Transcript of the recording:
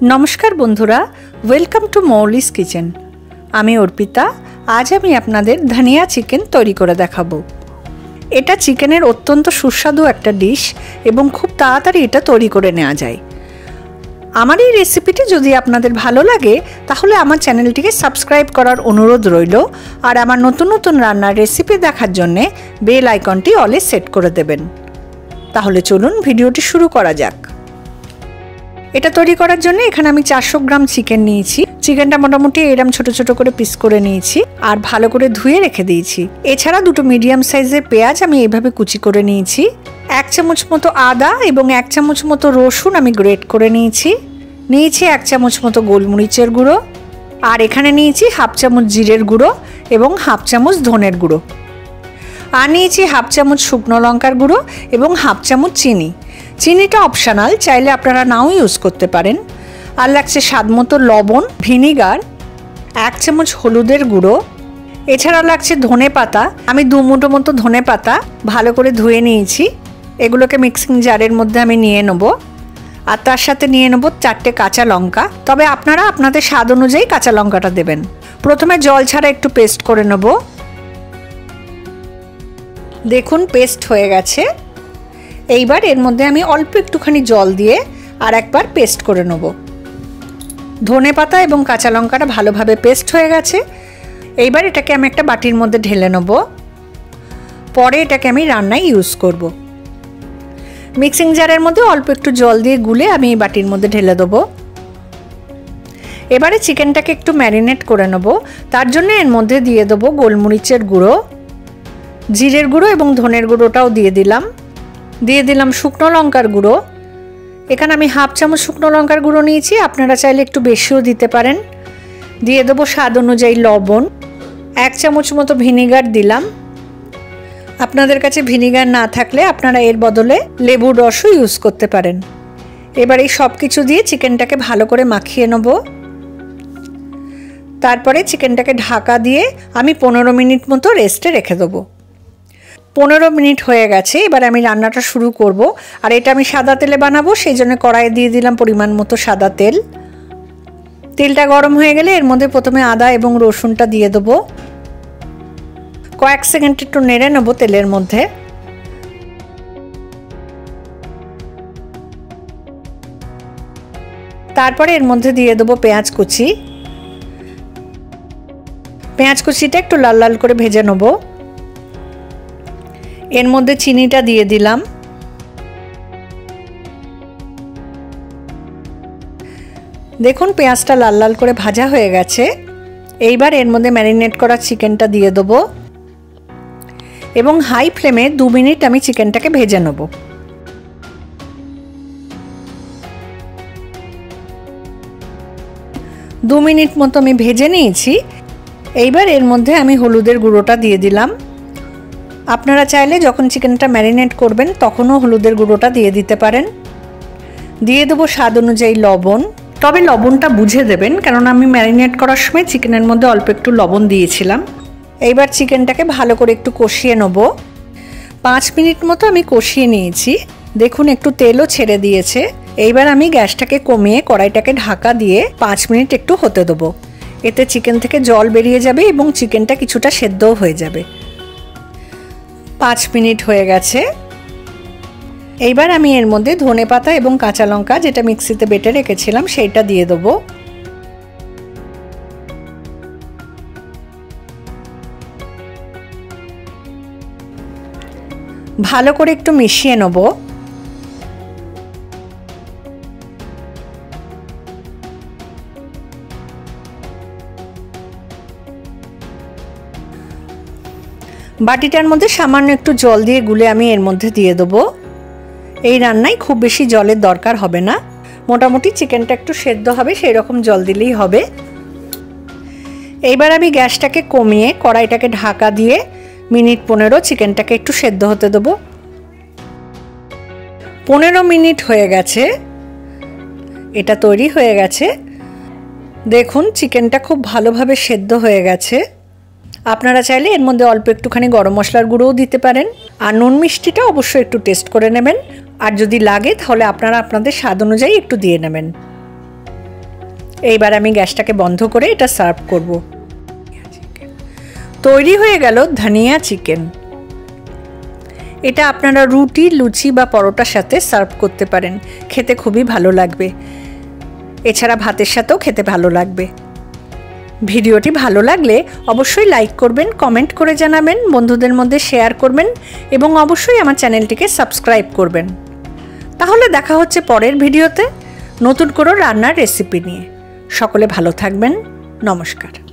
नमस्कार बंधुरा welcome to मौलिस kitchen. आमी अर्पिता। आज आमी आपनादेर धनिया चिकेन तैरी करे देखाबो। एटा चिकेनेर अत्यंत सुस्वादु एकटा डिश एबं खूब ताड़ाताड़ी एटा तैरी करे नेওয়া যায়। आमार এই রেসিপিটি যদি আপনাদের ভালো লাগে তাহলে আমার চ্যানেলটিকে সাবস্ক্রাইব করার অনুরোধ রইল আর আমার নতুন নতুন রান্নার রেসিপি দেখার জন্য বেল আইকনটি অলে সেট করে দেবেন। তাহলে চলুন ভিডিওটি শুরু করা যাক। এটা তৈরি করার জন্য এখানে আমি 400 গ্রাম চিকেন নিয়েছি। চিকেনটা মোটামুটি এরকম ছোট ছোট করে পিস করে নিয়েছি আর ভালো করে ধুয়ে রেখে দিয়েছি। এছাড়া দুটো মিডিয়াম সাইজের পেঁয়াজ আমি এইভাবে কুচি করে নিয়েছি। 1 চামচ মতো আদা এবং 1 চামচ মতো রসুন আমি গ্রেট করে নিয়েছি। নিয়েছি 1 চামচ মতো গোলমরিচের গুঁড়ো আর এখানে নিয়েছি হাফ চামচ জিরের গুঁড়ো এবং হাফ চামচ ধনের গুঁড়ো আর নিয়েছি হাফ চামচ শুকনো লঙ্কার গুঁড়ো এবং হাফ চামচ চিনি। চিনিটা অপশনাল, চাইলে আপনারা নাও ইউজ করতে পারেন। আর লাগছে স্বাদ মতো লবণ, ভিনিগার, 1 চামচ হলুদের গুঁড়ো। এছাড়া লাগছে ধনে পাতা। আমি 2 মুঠো মতো ধনে পাতা ভালো করে ধুয়ে নিয়েছি। এগুলোকে মিক্সিং জারের মধ্যে আমি নিয়ে নেব আর তার সাথে নিয়ে নেব 4টে কাঁচা লঙ্কা। তবে আপনারা আপনাদের স্বাদ অনুযায়ী কাঁচা লঙ্কাটা দেবেন। প্রথমে জল ছাড়া একটু পেস্ট করে নেব। দেখুন পেস্ট হয়ে গেছে। এইবার এর মধ্যে আমি অল্প একটুখানি জল দিয়ে আর একবার পেস্ট করে নেব। ধনে পাতা এবং কাঁচা লঙ্কাটা ভালোভাবে পেস্ট হয়ে গেছে। এইবার এটাকে আমি একটা বাটির মধ্যে ঢেলে নেব। পরে এটাকে আমি রান্নায় ইউজ করব। মিক্সিং জারের মধ্যে অল্প একটু জল দিয়ে গুলে আমি এই বাটির মধ্যে ঢেলে দেব। এবারে চিকেনটাকে একটু ম্যারিনেট করে নেব। তার জন্য এর মধ্যে দিয়ে দেবো গোলমরিচের গুঁড়ো, জিরের গুঁড়ো এবং ধনের গুঁড়োটাও দিয়ে দিলাম। দিয়ে দিলাম শুকনো লঙ্কার গুঁড়ো। এখানে আমি হাফ চামচ শুকনো লঙ্কার গুঁড়ো নিয়েছি, আপনারা চাইলে একটু বেশিও দিতে পারেন। দিয়ে দেবো স্বাদ অনুযায়ী লবণ। 1 চামচ মতো ভিনিগার দিলাম। আপনাদের কাছে ভিনিগার না থাকলে আপনারা এর বদলে লেবুর রসও ইউজ করতে পারেন। এবার এই সব কিছু দিয়ে চিকেনটাকে ভালো করে মাখিয়ে নেব। তারপরে চিকেনটাকে ঢাকা দিয়ে আমি 15 মিনিট মতো রেস্টে রেখে দেবো। 15 মিনিট হয়ে গেছে। এবার আমি রান্নাটা শুরু করব। আর এটা আমি সাদা তেলে বানাবো, সেই জন্য কড়াইয়ে দিয়ে দিলাম পরিমাণ মতো সাদা তেল। তেলটা গরম হয়ে গেলে এর মধ্যে প্রথমে আদা এবং রসুনটা দিয়ে দেবো। কয়েক সেকেন্ড একটু নেড়ে নেব তেলের মধ্যে। তারপরে এর মধ্যে দিয়ে দেবো পেঁয়াজ কুচি। পেঁয়াজ কুচিটা একটু লাল লাল করে ভেজে নেব। এর মধ্যে চিনিটা দিয়ে দিলাম। দেখুন পেঁয়াজটা লাল লাল করে ভাজা হয়ে গেছে। এইবার এর মধ্যে ম্যারিনেট করা চিকেনটা দিয়ে দেবো এবং হাই ফ্লেমে 2 মিনিট আমি চিকেনটাকে ভেজে নেব। দু মিনিট মতো আমি ভেজে নিয়েছি। এইবার এর মধ্যে আমি হলুদের গুঁড়োটা দিয়ে দিলাম। আপনারা চাইলে যখন চিকেনটা ম্যারিনেট করবেন তখনও হলুদের গুঁড়োটা দিয়ে দিতে পারেন। দিয়ে দেবো স্বাদ অনুযায়ী লবণ। তবে লবণটা বুঝে দেবেন, কারণ আমি ম্যারিনেট করার সময় চিকেনের মধ্যে অল্প একটু লবণ দিয়েছিলাম। এইবার চিকেনটাকে ভালো করে একটু কষিয়ে নেব। 5 মিনিট মতো আমি কষিয়ে নিয়েছি। দেখুন একটু তেলও ছেড়ে দিয়েছে। এইবার আমি গ্যাসটাকে কমিয়ে কড়াইটাকে ঢাকা দিয়ে 5 মিনিট একটু হতে দেবো। এতে চিকেন থেকে জল বেরিয়ে যাবে এবং চিকেনটা কিছুটা সেদ্ধও হয়ে যাবে। 5 মিনিট হয়ে গেছে। এইবার আমি এর মধ্যে ধনে পাতা এবং কাঁচা লঙ্কা যেটা মিক্সিতে বেটে রেখেছিলাম সেইটা দিয়ে দেবো। ভালো করে একটু মিশিয়ে নেব। বাটিটার মধ্যে সামান্য একটু জল দিয়ে গুলে আমি এর মধ্যে দিয়ে দেবো। এই রান্নায় খুব বেশি জলের দরকার হবে না, মোটামুটি চিকেনটা একটু সেদ্ধ হবে সেই রকম জল দিলেই হবে। এইবার আমি গ্যাসটাকে কমিয়ে কড়াইটাকে ঢাকা দিয়ে মিনিট 15 চিকেনটাকে একটু সেদ্ধ হতে দেবো। 15 মিনিট হয়ে গেছে। এটা তৈরি হয়ে গেছে। দেখুন চিকেনটা খুব ভালোভাবে সেদ্ধ হয়ে গেছে। আপনারা চাইলে এর মধ্যে অল্প একটুখানি গরম মশলার গুঁড়োও দিতে পারেন। আর নুন মিষ্টিটা অবশ্যই একটু টেস্ট করে নেবেন। আর যদি লাগে তাহলে আপনারা আপনাদের স্বাদ অনুযায়ী একটু দিয়ে নেবেন। এইবার আমি গ্যাসটাকে বন্ধ করে এটা সার্ভ করব। তৈরি হয়ে গেল ধনিয়া চিকেন। এটা আপনারা রুটি, লুচি বা পরোটার সাথে সার্ভ করতে পারেন, খেতে খুবই ভালো লাগবে। এছাড়া ভাতের সাথেও খেতে ভালো লাগবে। ভিডিওটি ভালো লাগলে অবশ্যই লাইক করবেন, কমেন্ট করে জানাবেন, বন্ধুদের মধ্যে শেয়ার করবেন এবং অবশ্যই আমার চ্যানেলটিকে সাবস্ক্রাইব করবেন। তাহলে দেখা হচ্ছে পরের ভিডিওতে নতুন কোনো রান্নার রেসিপি নিয়ে। সকলে ভালো থাকবেন। নমস্কার।